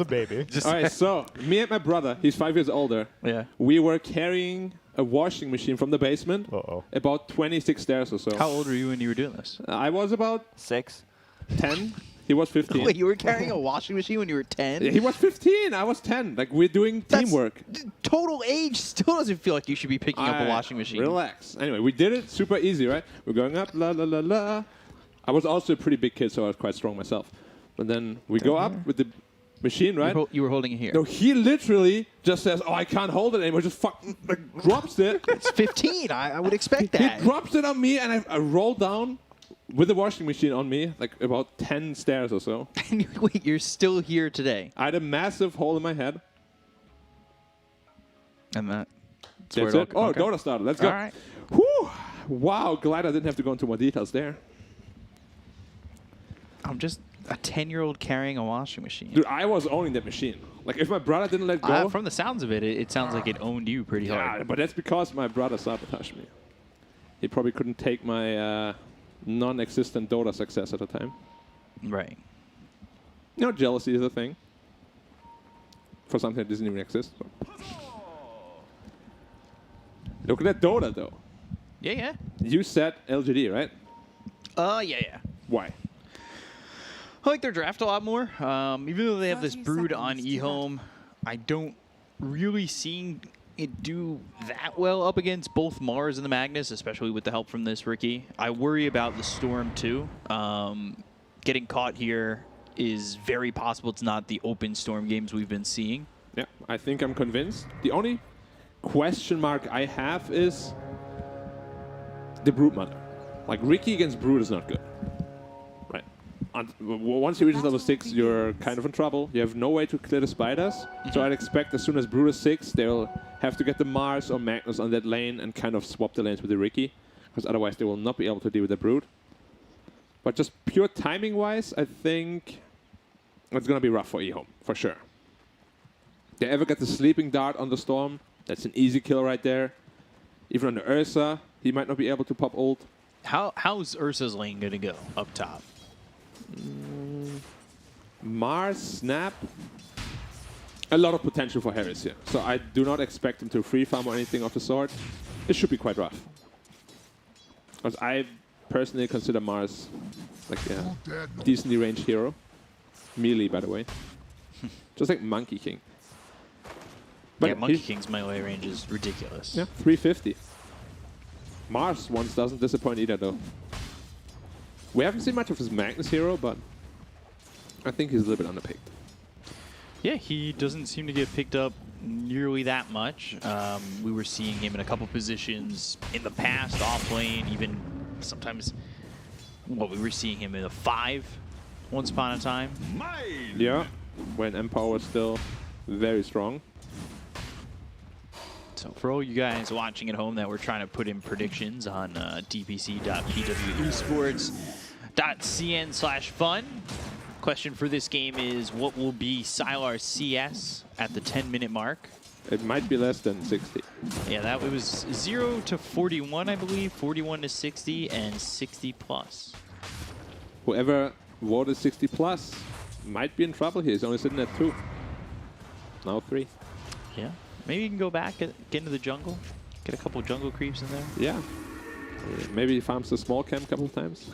a baby. All right, so me and my brother, he's 5 years older. Yeah. We were carrying a washing machine from the basement, about 26 stairs or so. How old were you when you were doing this? I was about 6. 10. He was 15. Wait, you were carrying a washing machine when you were 10? He was 15. I was 10. Like, we're doing teamwork. Total age still doesn't feel like you should be picking up a washing machine. Relax. Anyway, we did it super easy, right? We're going up, la la la la. I was also a pretty big kid, so I was quite strong myself. But then we go up with the machine, right? You were holding it here. No, he literally just says, "Oh, I can't hold it anymore." Just fucking drops it. It's 15. I would expect that. He drops it on me, and I roll down with the washing machine on me, like about 10 stairs or so. Wait, you're still here today? I had a massive hole in my head. And that's it. Oh, okay. Dota started. Let's go. All right. Whew. Wow, glad I didn't have to go into more details there. I'm just a 10-year-old carrying a washing machine. Dude, I was owning that machine. Like, if my brother didn't let go... From the sounds of it, it sounds like it owned you pretty hard. Yeah, but that's because my brother sabotaged me. He probably couldn't take my non-existent Dota success at the time. Right. You know, jealousy is a thing. For something that doesn't even exist. So. Look at that Dota, though. Yeah, yeah. You said LGD, right? Yeah. Why? I like their draft a lot more. Even though they have this brood on EHOME, I don't really see it do that well up against both Mars and the Magnus, especially with the help from this Ricky. I worry about the Storm, too. Getting caught here is very possible. It's not the open Storm games we've been seeing. Yeah, I think I'm convinced. The only question mark I have is the Brood Mother. Like, Ricky against Brood is not good. Right. Once he reaches level 6, you're kind of in trouble. You have no way to clear the spiders. So I'd expect as soon as Brood is 6, they'll have to get the Mars or Magnus on that lane and kind of swap the lanes with the Ricky. Because otherwise they will not be able to deal with the Brood. But just pure timing-wise, I think it's going to be rough for EHOME, for sure. They ever get the Sleeping Dart on the Storm, that's an easy kill right there. Even on the Ursa, he might not be able to pop ult. How's Ursa's lane going to go up top? Mars, Snap. A lot of potential for Harris here. So I do not expect him to free farm or anything of the sort. It should be quite rough. Because I personally consider Mars like a decently ranged hero. Melee, by the way. Just like Monkey King. But yeah, Monkey King's melee range is ridiculous. Yeah, 350. Mars once doesn't disappoint either, though. We haven't seen much of his Magnus hero, but I think he's a little bit underpicked. Yeah, he doesn't seem to get picked up nearly that much. We were seeing him in a couple positions in the past, off lane, even sometimes, we were seeing him in a 5 once upon a time. Yeah, when Empower was still very strong. So for all you guys watching at home that we're trying to put in predictions on dpc.pwesports.cn/fun, question for this game is, what will be Sylar's CS at the 10-minute mark? It might be less than 60. Yeah, that it was 0 to 41, I believe, 41 to 60, and 60 plus. Whoever voted 60 plus might be in trouble here. He's only sitting at 2. Now 3. Yeah. Maybe you can go back, get into the jungle, get a couple jungle creeps in there. Yeah. Maybe he farms the small camp a couple of times.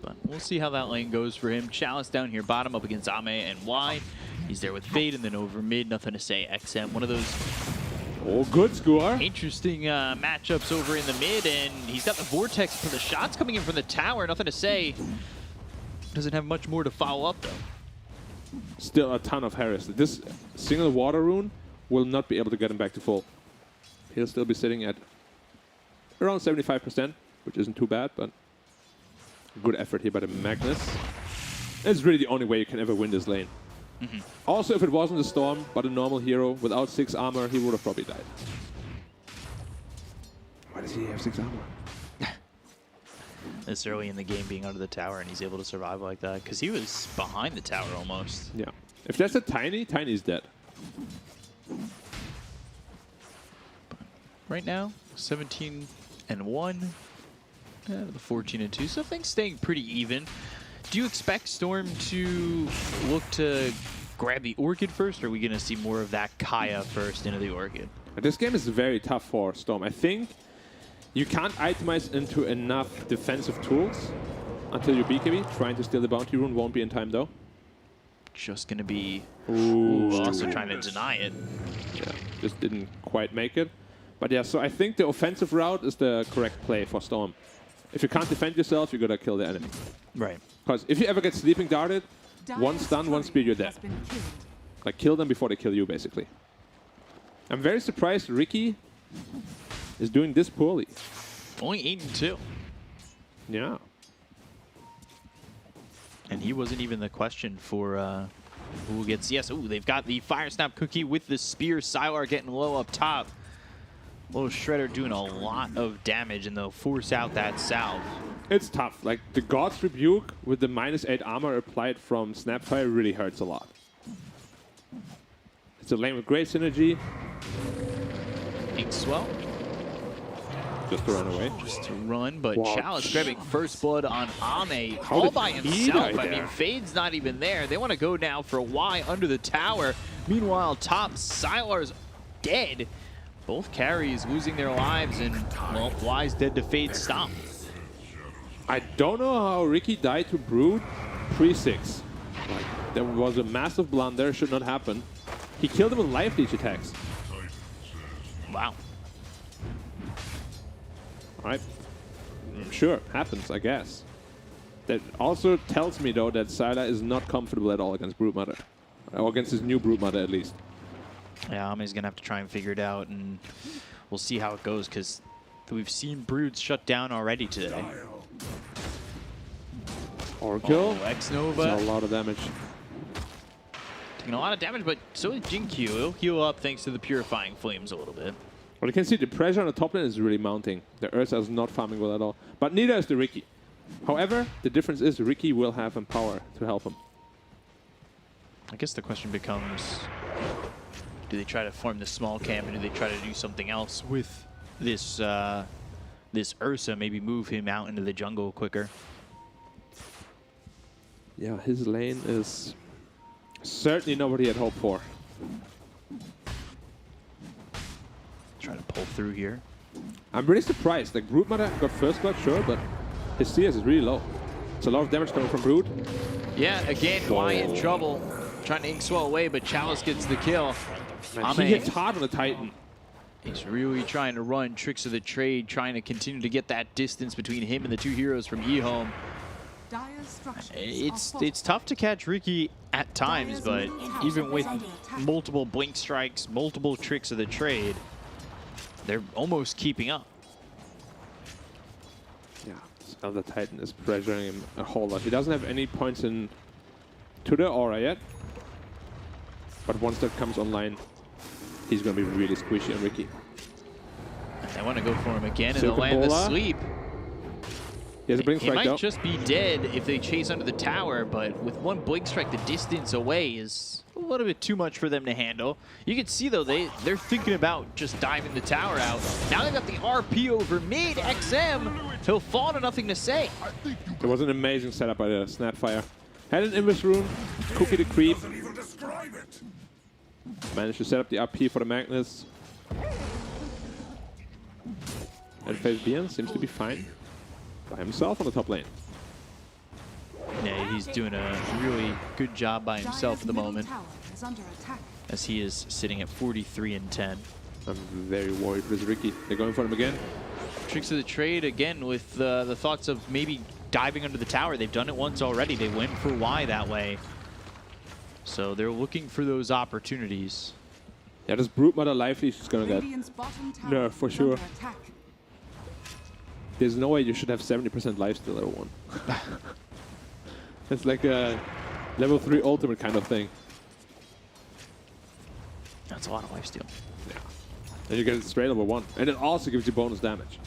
But we'll see how that lane goes for him. Chalice down here, bottom up against Ame and Y. He's there with Fade, and then over mid, nothing to say. XM, one of those good score. Interesting matchups over in the mid, and he's got the Vortex for the shots coming in from the tower. Nothing to say. Doesn't have much more to follow up, though. Still a ton of Harris. This single water rune will not be able to get him back to full. He'll still be sitting at around 75%, which isn't too bad, but good effort here by the Magnus. It's really the only way you can ever win this lane. Also, if it wasn't a Storm, but a normal hero without 6 armor, he would have probably died. Why does he have 6 armor? This early in the game being under the tower, and he's able to survive like that, because he was behind the tower almost. Yeah. If that's a Tiny, Tiny's dead. Right now, 17-1, the 14-2, so things staying pretty even. Do you expect Storm to look to grab the Orchid first, or are we going to see more of that Kaya first into the Orchid? This game is very tough for Storm. I think you can't itemize into enough defensive tools until you BKB. Trying to steal the bounty rune won't be in time though. Just going to be Ooh. also trying to deny it. Yeah, just didn't quite make it. But yeah, so I think the offensive route is the correct play for Storm. If you can't defend yourself, you gotta kill the enemy. Right. Because if you ever get sleeping darted, one stun, one speed, you're dead. Like, kill them before they kill you, basically. I'm very surprised Ricky is doing this poorly. Only 8-2. Yeah. And he wasn't even the question for who gets... Yes, ooh, they've got the Fire Snap Cookie with the Spear. Sylar getting low up top. Little Shredder doing a lot of damage, and they'll force out that salve. It's tough. Like, the God's Rebuke with the -8 armor applied from Snapfire really hurts a lot. It's a lane with great synergy. Inkswell. Just to run away. Just to run, but Wow. Chalice grabbing first blood on Ame How all did by he himself. die I mean, there? Fade's not even there. They want to go now for Y under the tower. Meanwhile, top Sylar's dead. Both carries losing their lives, and, well, Y's dead to Fade's stomp. I don't know how Ricky died to Brood pre-6. Like, there was a massive blunder, should not happen. He killed him with life leech attacks. Wow. Alright. Sure, happens, I guess. That also tells me, though, that Sylar is not comfortable at all against Broodmother. Or against his new Broodmother, at least. Yeah, Ame's going to have to try and figure it out, and we'll see how it goes, because we've seen Broods shut down already today. Oracle. Oh, X-Nova. That's a lot of damage. Taking a lot of damage, but so is Jinkyu. He'll heal up thanks to the Purifying Flames a little bit. Well, you can see the pressure on the top lane is really mounting. The Ursa is not farming well at all. But neither is the Ricky. However, the difference is Ricky will have Empower to help him. I guess the question becomes, do they try to form the small camp, and do they try to do something else with this this Ursa, maybe move him out into the jungle quicker? Yeah, his lane is certainly not what he had hoped for. Try to pull through here. I'm really surprised. Like, Broodmother got first blood, sure, but his CS is really low. It's a lot of damage coming from Brood. Yeah, again, Y in trouble. Trying to Inkswell away, but Chalice gets the kill. Man, he hits hard on the Titan. He's really trying to run tricks of the trade, trying to continue to get that distance between him and the two heroes from EHOME. It's tough to catch Ricky at times, but even with multiple blink strikes, multiple tricks of the trade, they're almost keeping up. Yeah, so the Titan is pressuring him a whole lot. He doesn't have any points in to the aura yet, but once that comes online, he's going to be really squishy on Ricky. They want to go for him again, and Silken they'll land the Bola. sleep. He has a blink He strike might though. just be dead if they chase under the tower, but with one blink strike, the distance away is a little bit too much for them to handle. You can see, though, they're thinking about just diving the tower out. Now they've got the RP over mid. XM, he'll fall to nothing to say. It was an amazing setup by the Snapfire. Had an Invis rune, Cookie the creep. Managed to set up the RP for the Magnus. And Fabian seems to be fine by himself on the top lane. Yeah, he's doing a really good job by himself at the moment, as he is sitting at 43-10. I'm very worried for this Ricky. They're going for him again. Tricks of the trade again with the thoughts of maybe diving under the tower. They've done it once already. They went for Y that way. So they're looking for those opportunities. Yeah, this Broodmother life leech is gonna get nerfed for sure. There's no way you should have 70% lifesteal level 1. It's like a level 3 ultimate kind of thing. That's a lot of lifesteal. Yeah. And you get it straight level 1. And it also gives you bonus damage.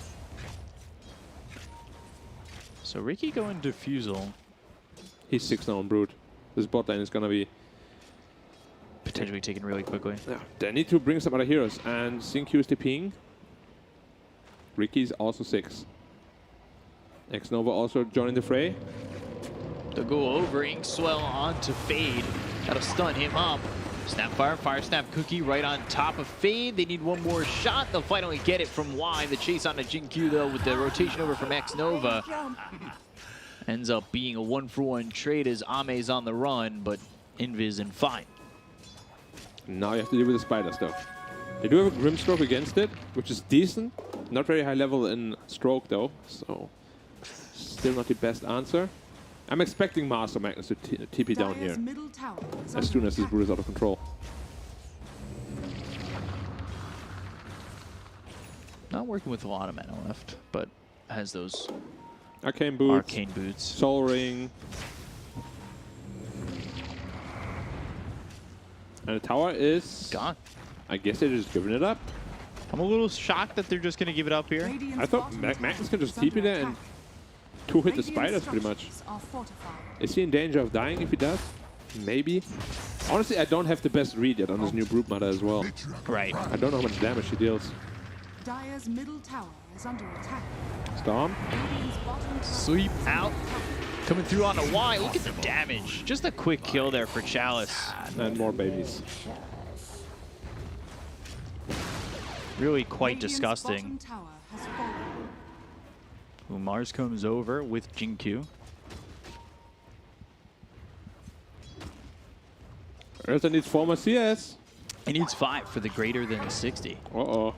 So Ricky going Diffusal. He's 6 now on Brood. This bot lane is gonna be... Potentially taken really quickly. Yeah, they need to bring some other heroes. And Xingqiu is TPing. Ricky's also 6. X-Nova also joining the fray. They'll go over Inkswell onto Fade. That'll stun him up. Snapfire, Fire Snap Cookie right on top of Fade. They need one more shot. They'll finally get it from Y. The chase on to Jin-Q though with the rotation over from X-Nova. Ends up being a 1-for-1 trade as Ame's on the run, but Invis in fine. Now you have to deal with the spiders though. They do have a Grimstroke against it, which is decent. Not very high level in Stroke though, so still not the best answer. I'm expecting Master Magnus to TP down here as soon as this Brood is out of control. Not working with a lot of mana left, but has those Arcane Boots. arcane boots. Soul Ring. And the tower is Gone. I guess they're just giving it up. I'm a little shocked that they're just going to give it up here. I thought Magnus can just TP there and two-hit the spiders pretty much. Is he in danger of dying if he does? Maybe. Honestly, I don't have the best read yet on this new Brute Mother as well. Right. I don't know how much damage she deals. Dire's middle tower is under attack. Storm. Sleep out. Coming through on a Y. Look at the damage. Just a quick kill there for Chalice. And more babies. Really quite Radiant's disgusting. bottom tower has fallen. Mars comes over with Jin-Q. Ursa needs 4 more CS. He needs 5 for the greater than 60. Uh-oh.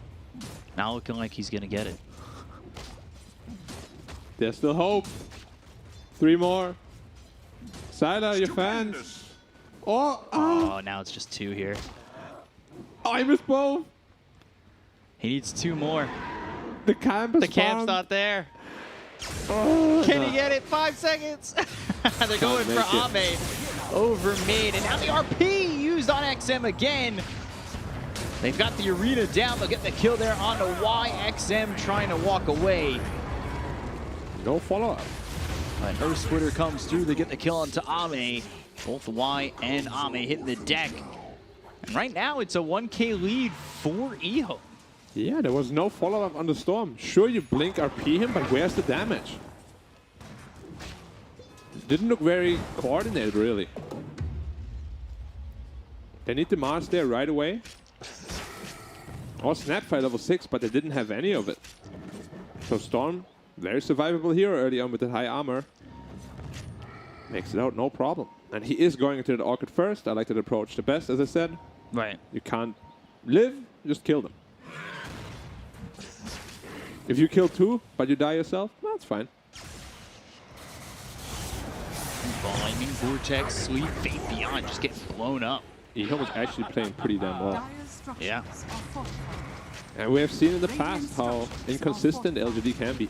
Now looking like he's going to get it. There's still hope. 3 more. Sylar, your fans. Oh, Oh, now it's just 2 here. oh, I missed both. He needs 2 more. The camp is The camp's farmed. not there. Oh, Can no. he get it? 5 seconds. They're going for make it. Ame. Over mid. And now the RP used on XM again. They've got the arena down. They'll get the kill there on the YXM trying to walk away. No follow-up. An Earth Splitter comes through. They get the kill onto Ame. Both Y and Ame hitting the deck. And right now it's a 1K lead for EHOME. Yeah, there was no follow-up on the Storm. Sure, you blink RP him, but where's the damage? Didn't look very coordinated, really. They need the Mars there right away. Or Snapfire level 6, but they didn't have any of it. So Storm, very survivable here early on with the high armor. Makes it out, no problem. And he is going into the Orchid first. I like that approach the best, as I said. Right. You can't live, just kill them. If you kill 2, but you die yourself, that's fine. Blinding Vortex, Sweep, Fate Beyond just getting blown up. EHOME is actually playing pretty damn well. Dire's structures Yeah. are fortified. And we have seen in the past how inconsistent LGD can be.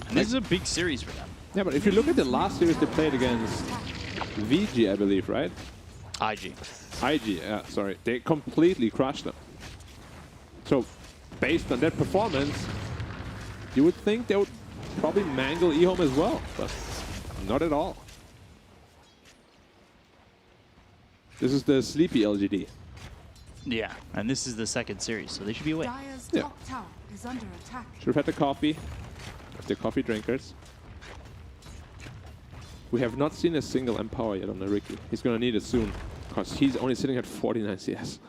And this is a big series for them. Yeah, but if you look at the last series they played against VG, I believe, right? IG. IG, yeah, sorry. They completely crushed them. So, based on that performance, you would think they would probably mangle EHOME as well, but not at all. This is the sleepy LGD. Yeah, and this is the second series, so they should be away. Dire's Yeah. top tower is under attack. Should have had the coffee. The coffee drinkers. We have not seen a single Empower yet on the Ricky. He's going to need it soon, because he's only sitting at 49 CS.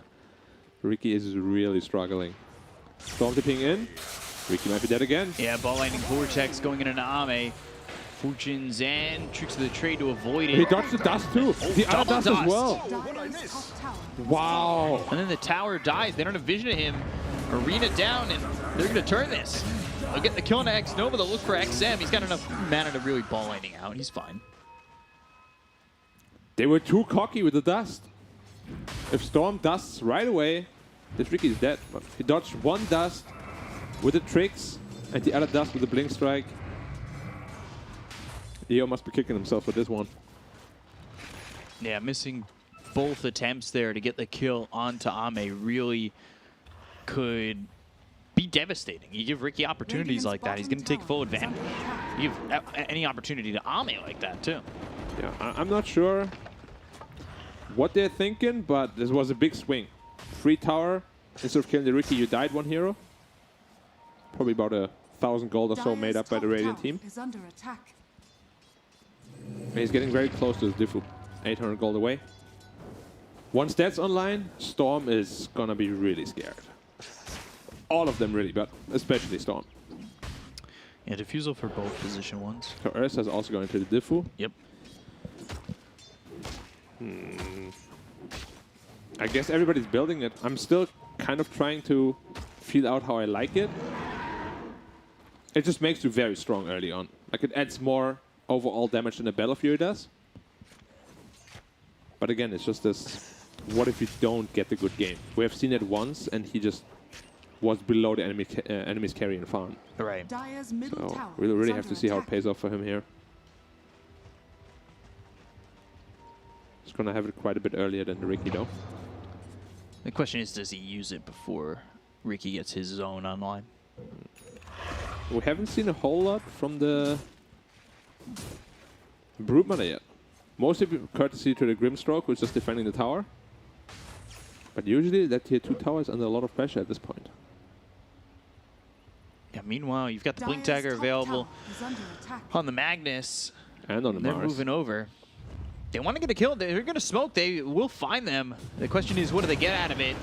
Ricky is really struggling. Storm tipping in. Ricky might be dead again. Yeah, ball lightning Vortex going in an Ame. Fortunes and tricks of the trade to avoid He it. dodged the dust too. The other double dust as dust. well. Dire's top tower. Wow. And then the tower dies. They don't have vision of him. Arena down, and they're going to turn this. They'll get the kill on X-Nova. They'll look for XM. He's got enough mana to really ball lightning out. He's fine. They were too cocky with the dust. If Storm dusts right away, this Ricky is dead. But he dodged one dust with the tricks and the other dust with the blink strike. EO must be kicking himself for this one. Yeah, missing both attempts there to get the kill onto Ame really could be devastating. You give Ricky opportunities like that, he's going to take full advantage. You give any opportunity to Ame like that, too. Yeah, I'm not sure what they're thinking, but this was a big swing. Free tower, instead of killing the Ricky, you died one hero. Probably about 1,000 gold or so made up by the Radiant team. Is under attack. And he's getting very close to his Diffu. 800 gold away. Once that's online, Storm is gonna be really scared. All of them really, but especially Storm. Yeah, Diffusal for both position ones. So Ursa's also going to the Diffu. Yep. I guess everybody's building it. I'm still kind of trying to feel out how I like it. It just makes you very strong early on. Like, it adds more overall damage than a Battle Fury does. But again, it's just this, what if you don't get the good game? We have seen it once, and he just was below the enemy's carry and farm. Right. Dire's middle So tower we really is have to under see how it attack. pays off for him here. He's going to have it quite a bit earlier than the Riki, though. The question is, does he use it before Riki gets his zone online? We haven't seen a whole lot from the Broodmother yet. Mostly courtesy to the Grimstroke, who's just defending the tower. But usually that tier 2 tower is under a lot of pressure at this point. Yeah, meanwhile, you've got the Blink Dire's Dagger top available tower is under attack. on the Magnus. And on the They're Mars. moving over. They want to get a kill. They're going to smoke. They will find them. The question is, what do they get out of it?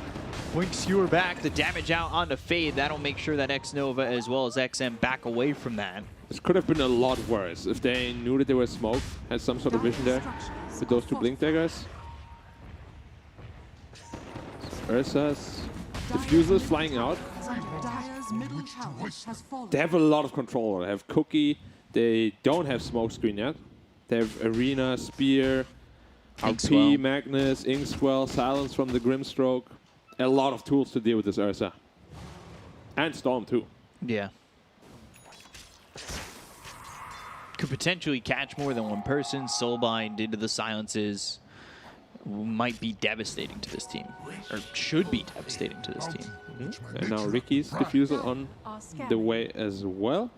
Blink Skewer back. The damage out onto Fade. That'll make sure that X-Nova as well as XM back away from that. This could have been a lot worse if they knew that they were smoked, had some sort of vision there with those two Blink Daggers. Ursa's Diffusal is flying out. Dire's middle tower has fallen. They have a lot of control. They have Cookie. They don't have Smokescreen yet. They have Arena, Spear, RP, Inkswell. Magnus, Inkswell, Silence from the Grimstroke. A lot of tools to deal with this Ursa. And Storm too. Yeah. Could potentially catch more than one person. Soulbind into the silences might be devastating to this team. Or should be devastating to this team. And now Ricky's Diffusal on Are scanning. the way as well.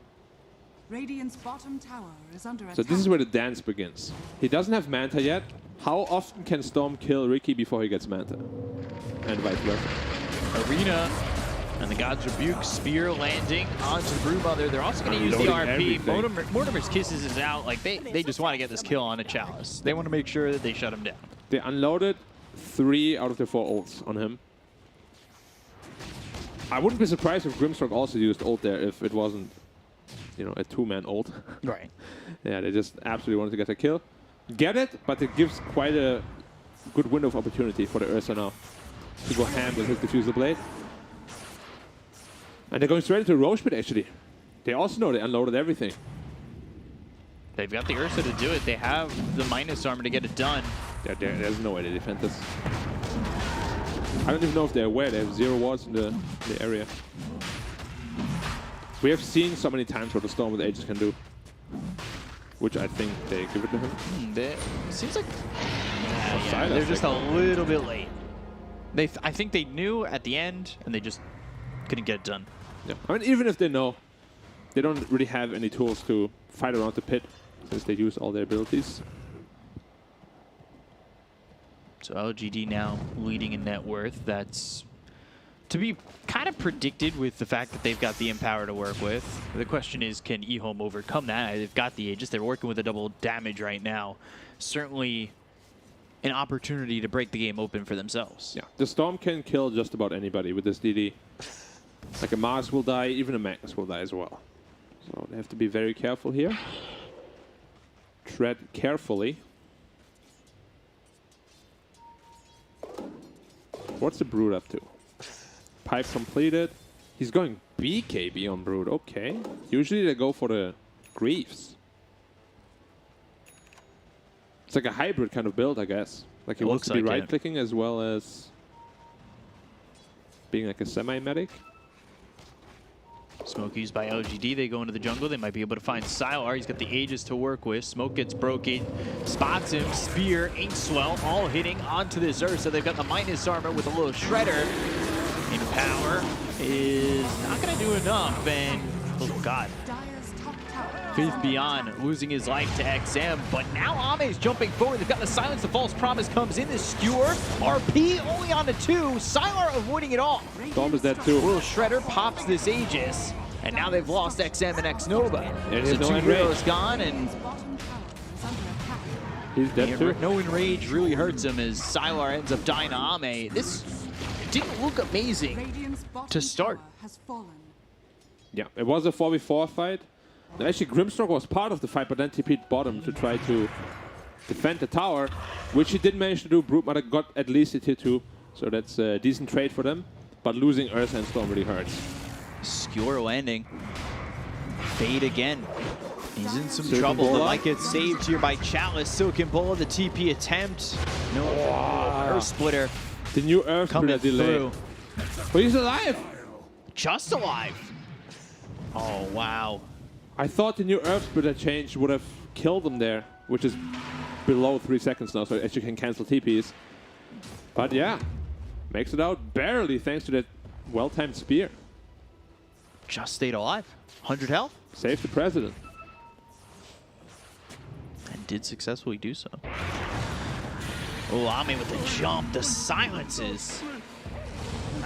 Radiant's bottom tower is under attack. So this is where the dance begins. He doesn't have Manta yet. How often can Storm kill Ricky before he gets Manta? And vice versa. Arena and the God's Rebuke, Spear landing onto the Broodmother. They're also going to use the Unloading RP. everything. Mortimer's Kisses is out. Like they just want to get this kill on a Chalice. They want to make sure that they shut him down. They unloaded 3 out of the 4 ults on him. I wouldn't be surprised if Grimstroke also used ult there if it wasn't, you know, a 2-man ult. Right. Yeah, they just absolutely wanted to get a kill. Get it, but it gives quite a good window of opportunity for the Ursa now to go ham with his Diffusal Blade. And they're going straight into Roche Pit, actually. They also know they unloaded everything. They've got the Ursa to do it. They have the minus armor to get it done. There's no way they defend this. I don't even know if they're aware. They have 0 wards in the area. We have seen so many times what the Storm with Aegis can do. Which I think they give it to him. It seems like Side they're effect. just a little bit late. I think they knew at the end, and they just couldn't get it done. Yeah. I mean, even if they know, they don't really have any tools to fight around the pit since they use all their abilities. So LGD now leading in net worth. That's to be kind of predicted with the fact that they've got the Empower to work with. The question is, can EHOME overcome that? They've got the Aegis. They're working with a double damage right now. Certainly an opportunity to break the game open for themselves. Yeah, the Storm can kill just about anybody with this DD. Like a Mars will die, even a Magnus will die as well. So they have to be very careful here. Tread carefully. What's the Brood up to? Pipe completed. He's going BKB on Brood, okay. Usually they go for the Greaves. It's like a hybrid kind of build, I guess. Like he It wants looks to be like it. right-clicking as well as being like a semi-medic. Smoke used by LGD. They go into the jungle. They might be able to find Sylar. He's got the Aegis to work with. Smoke gets broken. Spots him. Spear, Inkswell, all hitting onto this Ursa. They've got the minus armor with a little Shredder. Empower is not going to do enough. And, oh God. Dire's top tower. Faith Beyond losing his life to XM. But now Ame's jumping forward. They've got the Silence. The False Promise comes in. The Skewer. RP only on the 2. Sylar avoiding it all. Storm is dead too. Little Shredder pops this Aegis, and now they've lost XM and X-Nova. And So there's no 2 end range. heroes gone, and Radiant's bottom tower is under attack. He's dead too. No enrage really hurts him as Sylar ends up dying to Ame. This didn't look amazing Radiant's bottom to start. tower has fallen. Yeah, it was a 4v4 fight. And actually, Grimstroke was part of the fight, but then TP'd bottom to try to defend the tower, which he did manage to do. Broodmother got at least a tier 2, so that's a decent trade for them. But losing Ursa and Storm really hurts. Skewer landing. Fade again. He's in some Silken trouble, but Bola. might get saved here by Chalice. Silken Bola, the TP attempt. No, Earth Splitter The new Earth coming Splitter delay. through. But he's alive! Just alive. Oh, wow. I thought the new Earth Splitter change would have killed him there, which is below 3 seconds now, so actually can cancel TPs. But yeah, makes it out barely thanks to that well-timed spear. Just stayed alive. 100 health. Saved the president. And did successfully do so. Oh, Ame with the jump. The silences.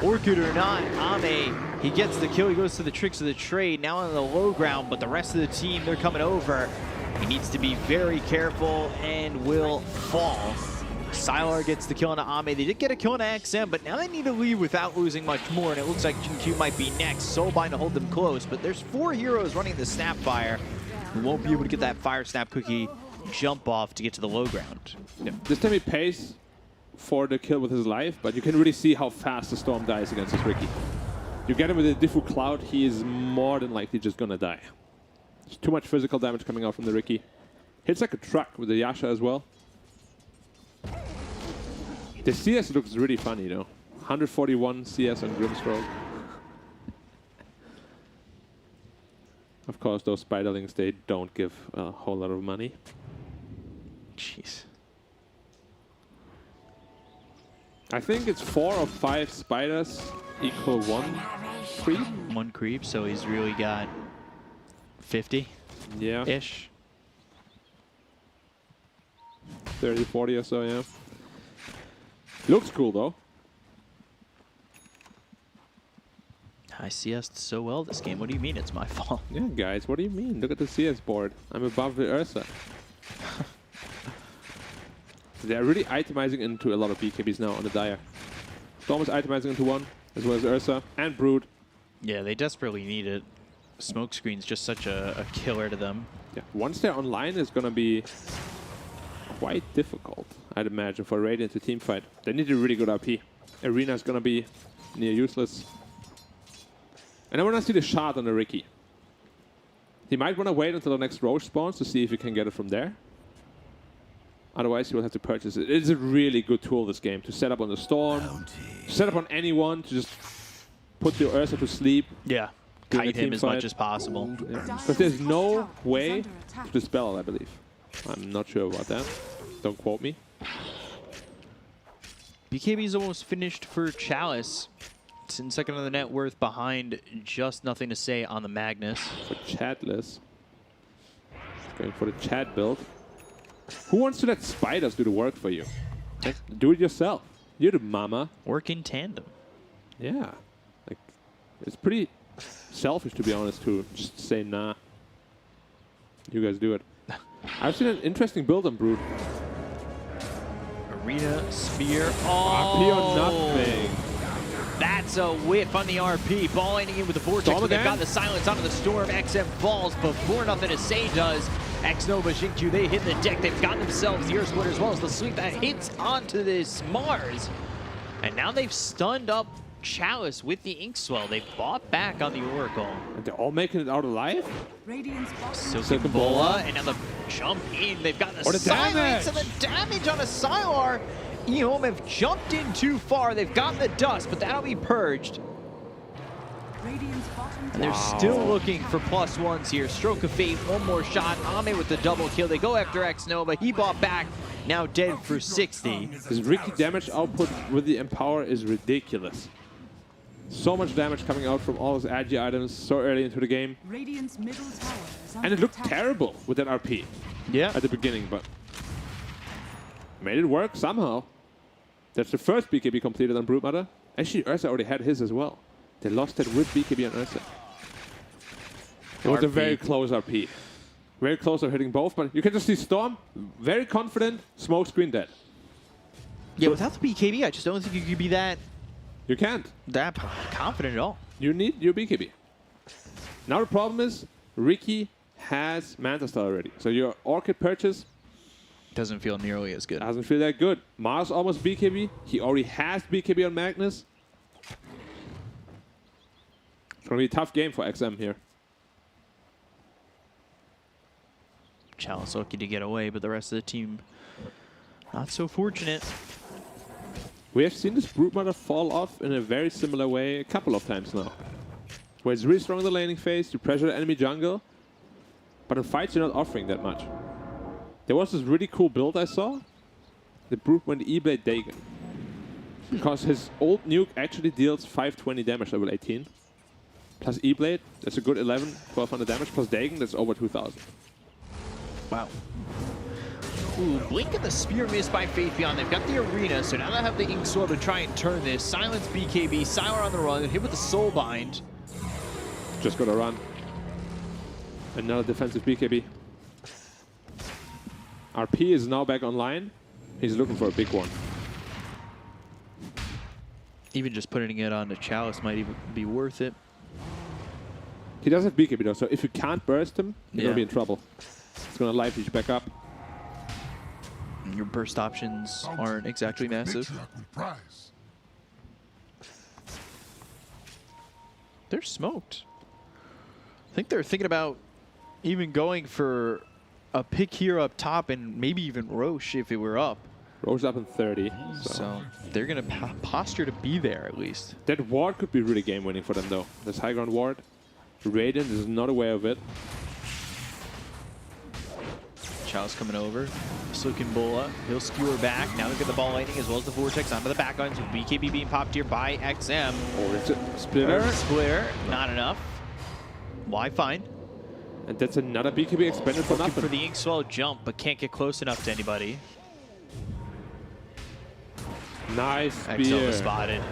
Orchid or not, Ame, he gets the kill. He goes to the tricks of the trade. Now on the low ground, but the rest of the team, they're coming over. He needs to be very careful and will fall. Sylar gets the kill on Ame. They did get a kill on XM, but now they need to leave without losing much more, and it looks like GQ might be next. Soulbind to hold them close, but there's 4 heroes running the Snapfire who won't be able to get that Fire Snap Cookie jump off to get to the low ground. Yeah. This time he pays for the kill with his life, but you can really see how fast the Storm dies against this Riki. You get him with a Diffu Cloud, he is more than likely just gonna die. There's too much physical damage coming out from the Riki. Hits like a truck with the Yasha as well. The CS looks really funny though. 141 CS on Grimstroke. Of course, those spiderlings, they don't give a whole lot of money. Jeez. I think it's 4 or 5 spiders equal 1 creep. 1 creep, so he's really got 50-ish. Yeah, 30, 40 or so, yeah. Looks cool though. I CS'd so well this game. What do you mean it's my fault? Yeah, guys, what do you mean? Look at the CS board. I'm above the Ursa. They're really itemizing into a lot of BKBs now on the Dire. Storm is itemizing into 1, as well as Ursa and Brood. Yeah, they desperately need it. Smokescreen's just such a killer to them. Yeah, once they're online, it's gonna be quite difficult, I'd imagine, for Radiant to teamfight. They need a really good RP. Arena's gonna be near useless. And I wanna see the shard on the Riki. He might wanna wait until the next Roche spawns to see if he can get it from there. Otherwise, he will have to purchase it. It is a really good tool, this game, to set up on the Storm, to set up on anyone, to just put your Ursa to sleep. Yeah. During a Kite him team as fight. much as possible. Because there's no way to dispel, I believe. I'm not sure about that. Don't quote me. BKB's almost finished for Chalice. It's in second on the net worth behind just nothing to say on the Magnus. For Chatless. Going for the chat build. Who wants to let spiders do the work for you? Do it yourself. You're the mama. Work in tandem. Yeah. Like, it's pretty selfish, to be honest, to just say, nah. You guys do it. I've seen an interesting build on Brood. Arena Spear. RP or nothing. That's a whiff on the RP. Ball ending in with the Vortex, Storm but they've again? got the silence onto the Storm. XM falls before nothing to say does. X-Nova, Xingqiu, they hit the deck. They've got themselves the Earth Splitter as well as the sweep that hits onto this Mars. And now they've stunned up Chalice with the Inkswell. They bought back on the Oracle. And they're all making it out alive? Radiant's bottom Silken Bola, and now the jump in. They've got the Oh, the silence damage! and the damage on a Sylar. EHOME have jumped in too far. They've got the dust, but that'll be purged. Radiant's bottom And they're tower still looking for +1s here. Stroke of Fate, one more shot. Ame with the double kill. They go after X-Nova. He bought back, now dead for 60. His Riki damage output with the Empower is ridiculous. So much damage coming out from all his agi items so early into the game. Radiant's middle tower is And under it looked attack. terrible with that RP Yeah. at the beginning, but made it work somehow. That's the first BKB completed on Broodmother. Actually, Ursa already had his as well. They lost that with BKB on Ursa. It was a RP. very close RP. Very close to hitting both, but you can just see Storm, very confident, smoke screen dead. Yeah, without the BKB, I just don't think you could be that You can't. confident at all. You need your BKB. Now the problem is, Ricky has Manta Star already. So your Orchid purchase Doesn't feel nearly as good. doesn't feel that good. Mars almost BKB. He already has BKB on Magnus. It's going to be a tough game for XM here. Chalice lucky to get away, but the rest of the team not so fortunate. We have seen this Broodmother fall off in a very similar way a couple of times now. Where it's really strong in the laning phase to pressure the enemy jungle. But in fights, you're not offering that much. There was this really cool build I saw. The Brood went E-Blade Dagon. Because his old nuke actually deals 520 damage level 18. Plus E-Blade, that's a good 1200 damage. Plus Dagon, that's over 2000. Wow. Ooh, blink of the spear missed by Faith Beyond. They've got the arena, so now they have the Ink Sword to try and turn this. Silence BKB, Sylar on the run, hit with the Soul Bind. Just gotta run. Another defensive BKB. RP is now back online. He's looking for a big one. Even just putting it on the Chalice might even be worth it. He does have BKB though, so if you can't burst him, you're Yeah. gonna be in trouble. It's gonna life leech back up. Your burst options aren't exactly massive. They're smoked. I think they're thinking about even going for a pick here up top and maybe even Roche if it were up. Rose up in 30. So they're going to posture to be there at least. That ward could be really game winning for them though. This high ground ward. Radiant is not aware of it. Chalice coming over. Slukin Bola. He'll skewer back. Now look at the ball lightning as well as the Vortex onto the back lines with BKB being popped here by XM. Or it's a splitter. Splitter. Not enough. Why fine? And that's another BKB expended for Looking nothing. for the Inkswell jump, but can't get close enough to anybody. Nice XL spear. was spotted.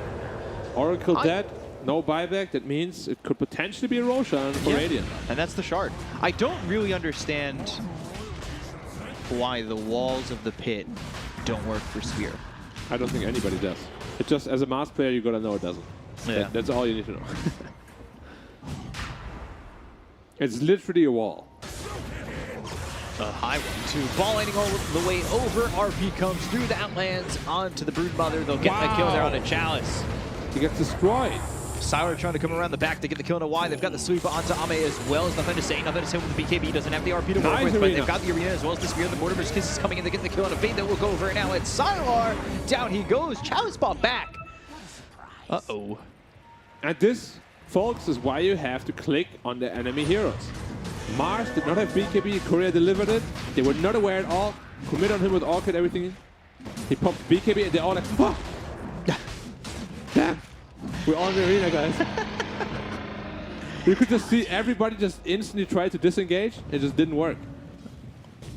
Oracle dead. No buyback. That means it could potentially be a Roshan for Yeah. Radiant. And that's the shard. I don't really understand why the walls of the pit don't work for Spear. I don't think anybody does. It's just as a mass player, you gotta know it doesn't. Yeah. That's all you need to know. It's literally a wall. A high one, too. Ball lighting all the way over. RP comes through that, lands onto the Broodmother. They'll get the kill there on a Chalice. He gets destroyed. Sylar trying to come around the back to get the kill on a Y. They've got the sweep onto Ame as well. There's nothing to say. Nothing to say with the BKB. Doesn't have the RP to work Nice with, but arena. they've got the arena as well as the spear. The Mortimer's Kiss is coming in to get the kill on a Fade that will go over. And now it's Sylar. Down he goes. Chalice ball back. Uh-oh. And this, folks, is why you have to click on the enemy heroes. Mars did not have BKB. Korea delivered it. They were not aware at all. Commit on him with Orchid, everything. He popped BKB and they're all like, fuck! Damn! We're all in the arena, guys. You could just see everybody just instantly try to disengage. It just didn't work.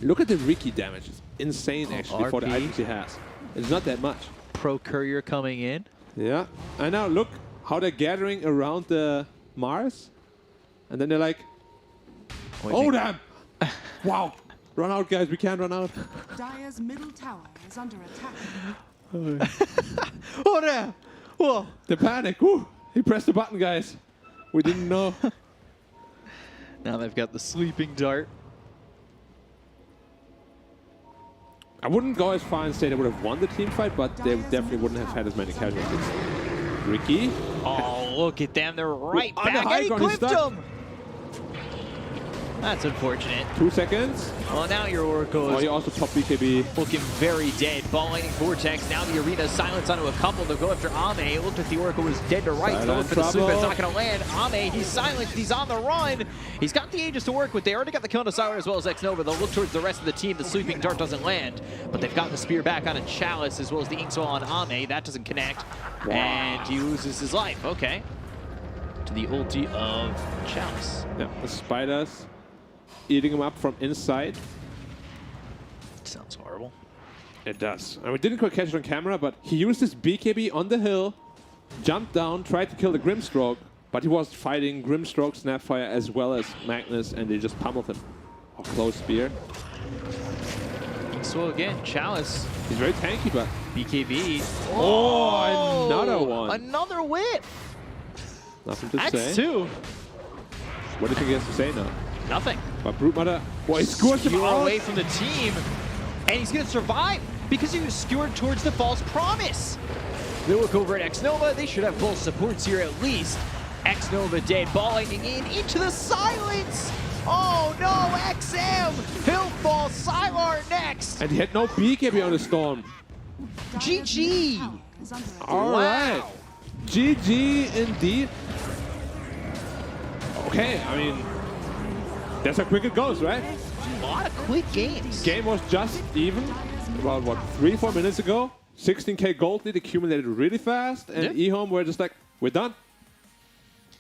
Look at the Ricky damage. It's insane, actually, for the RP. items he has. It's not that much. Pro Courier coming in. Yeah. And now look how they're gathering around the Mars. And then they're like, oh, damn! Wow. Run out, guys. We can't run out. Dire's middle tower is under attack. Oh, damn! Whoa. The panic. Woo. He pressed the button, guys. We didn't know. Now they've got the sleeping dart. I wouldn't go as far and say they would have won the team fight, but they definitely wouldn't have had as many casualties. Ricky. Oh, look at them. They're right On the back. high And he ground, he's clipped stuck. him. That's unfortunate. 2 seconds. Well, now your Oracle Oh, is he also popped BKB. looking very dead. Ball lightning Vortex. Now the arena silence onto a couple. They'll go after Ame. It looked like the Oracle was dead to right. They'll look for the Trouble. sleep. It's not going to land. Ame, he's silenced. He's on the run. He's got the Aegis to work with. They already got the kill on Sylar as well as X-Nova. They'll look towards the rest of the team. The sleeping dart doesn't land. But they've got the spear back on a Chalice as well as the Inkswell on Ame. That doesn't connect. Wow. And he loses his life. Okay. To the ulti of Chalice. Yeah, the spiders eating him up from inside. Sounds horrible. It does. And we didn't quite catch it on camera, but he used his BKB on the hill, jumped down, tried to kill the Grimstroke, but he was fighting Grimstroke, Snapfire, as well as Magnus, and they just pummeled him. Oh, close spear. So again, Chalice, He's very tanky, but BKB. oh, another one. Another whip. Nothing to That's say. 2. What do you think he has to say now? Nothing. But Brute Mother, boy, he scores him Skewer out. away from the team, and he's going to survive because he was skewered towards the false promise. They look over at X-Nova. They should have both supports here at least. X-Nova dead, balling in into the silence. Oh no, XM! He'll fall, Sylar next. And he had no BKB on the Storm. Dire's GG. middle tower is under attack. All right. GG indeed. Okay, I mean, that's how quick it goes, right? A lot of quick games. Game was just even about, what, 3-4 minutes ago? 16k gold lead accumulated really fast, and EHOME were just like, we're done.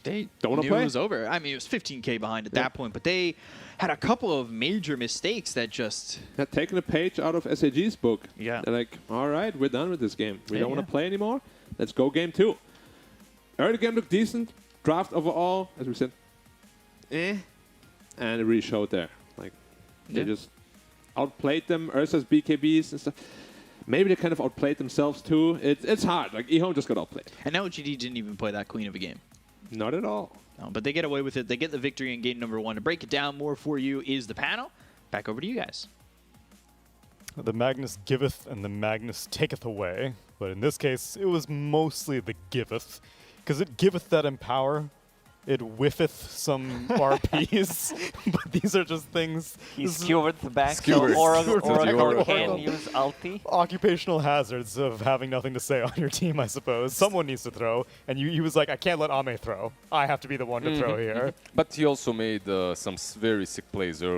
They Don't wanna knew play? it was over. I mean, it was 15k behind at Yeah. that point, but they had a couple of major mistakes that just... Had taken a page out of SAG's book. Yeah. They're like, all right, we're done with this game. We Yeah, don't want yeah. to play anymore. Let's go game 2. Early game looked decent. Draft overall, as we said, and it really showed there. Like, they Yeah. just outplayed them. Ursa's BKBs and stuff. Maybe they kind of outplayed themselves too. It's hard. Like, EHOME just got outplayed. And now GD didn't even play that clean of a game. Not at all. No, but they get away with it. They get the victory in game number 1. To break it down more for you is the panel. Back over to you guys. The Magnus giveth and the Magnus taketh away. But in this case, it was mostly the giveth. Because it giveth that empower. It whiffeth some RPs. But these are just things. He this is skewered the back, so Skewered. Oracle Skewered. can Oracle. use ulti. occupational hazards of having nothing to say on your team, I suppose. Someone needs to throw. And he was like, I can't let Ame throw. I have to be the one to throw here. But he also made some very sick plays early.